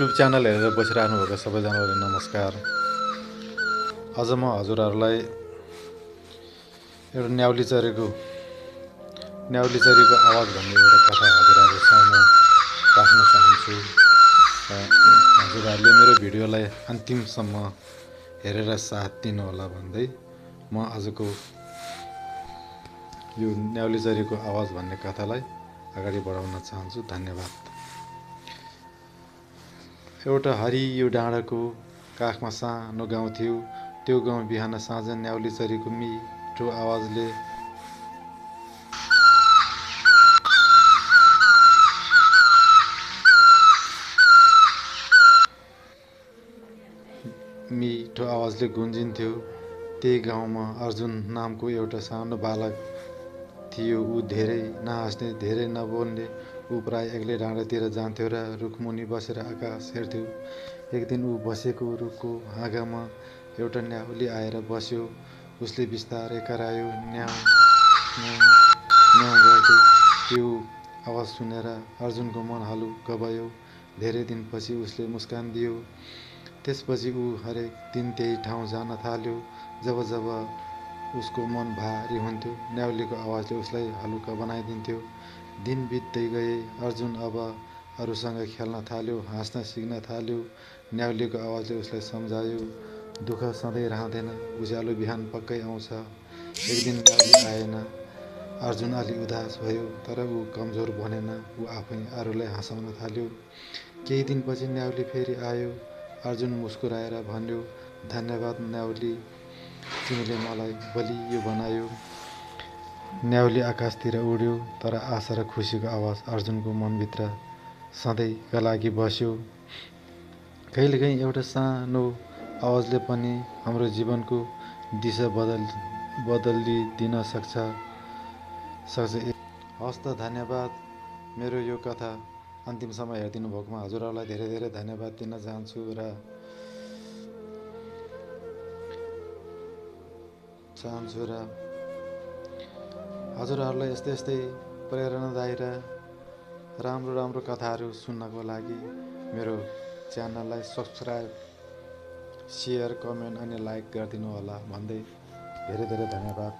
YouTube channel हेरेर बसिरहनु भएको सबैजनालाई नमस्कार। आज म हजुरहरूलाई एउटा न्याउली चरीको आवाज भन्ने एउटा कथा हजुरहरू सामु राख्न चाहन्छु र हजुरहरूले मेरो भिडियोलाई अन्तिमसम्म हेरेर साथ दिनुहोला भन्दै म आजको यो न्याउली चरीको आवाज भन्ने कथालाई अगाडि बढाउन चाहन्छु। धन्यवाद। एउटा हरियो डाँडाको काखमा सानो गाउँ थियो। त्यो गाउँ बिहान साँझ न्याउली चरीको मिठो आवाजले गुन्जिन्थ्यो। त्यही गाउँमा अर्जुन नामको एउटा सानो बालक थियो। ऊ धेरै नहाँस्ने, धेरै नबोल्ने। ऊ प्राय एक्लै डाँडातिर जान्थ्यो र रुखमुनि बसेर आकाश हेर्थ्यो। एक दिन ऊ बसेको रुखको हाँगामा एउटा न्याउली आएर बस्यो। उसले बिस्तारै करायो, न्याउ न्याउ न्याउ गर्दै। त्यो आवाज सुनेर अर्जुनको मन हलुक्क भयो। धेरै दिनपछि उसले मुस्कान दियो। त्यसपछि ऊ हरेक दिन त्यही ठाउँ जान थाल्यो। जब जब उसको मन भारी हुन्थ्यो, न्याउलीको आवाजले उसलाई हलुक्क बनाइदिन्थ्यो। दिन बित्दै गए। अर्जुन अब अरूसँग खेल्न थाल्यो, हाँस्न सिक्न थाल्यो। न्याउलीको आवाजले उसलाई सम्झायो, दुःख सधैँ रहँदैन, उज्यालो बिहान पक्कै आउँछ। एक दिन न्याउली आएन। अर्जुन अलि उदास भयो, तर ऊ कमजोर बनेन। ऊ आफै अरूलाई हँसाउन थाल्यो। केही दिनपछि न्याउली फेरि आयो। अर्जुन मुस्कुराएर भन्यो, धन्यवाद न्याउली, तिमीले मलाई बलियो बनायो। न्याउली आकाशतिर उड्यो, तर आशा र खुसीको आवाज अर्जुनको मनभित्र सधैँका लागि बस्यो। कहिलेकाहीँ एउटा सानो आवाजले पनि हाम्रो जीवनको दिशा बदलिदिन सक्छ। हस् त, धन्यवाद। मेरो यो कथा अन्तिमसम्म हेरिदिनु भएकोमा हजुरहरूलाई धेरै धेरै धन्यवाद दिन चाहन्छु र हजुरहरूलाई यस्तै यस्तै प्रेरणादायी र राम्रो कथाहरू सुन्नको लागि मेरो च्यानललाई सब्सक्राइब, सेयर, कमेन्ट अनि लाइक गरिदिनु होला भन्दै धेरै धेरै धन्यवाद।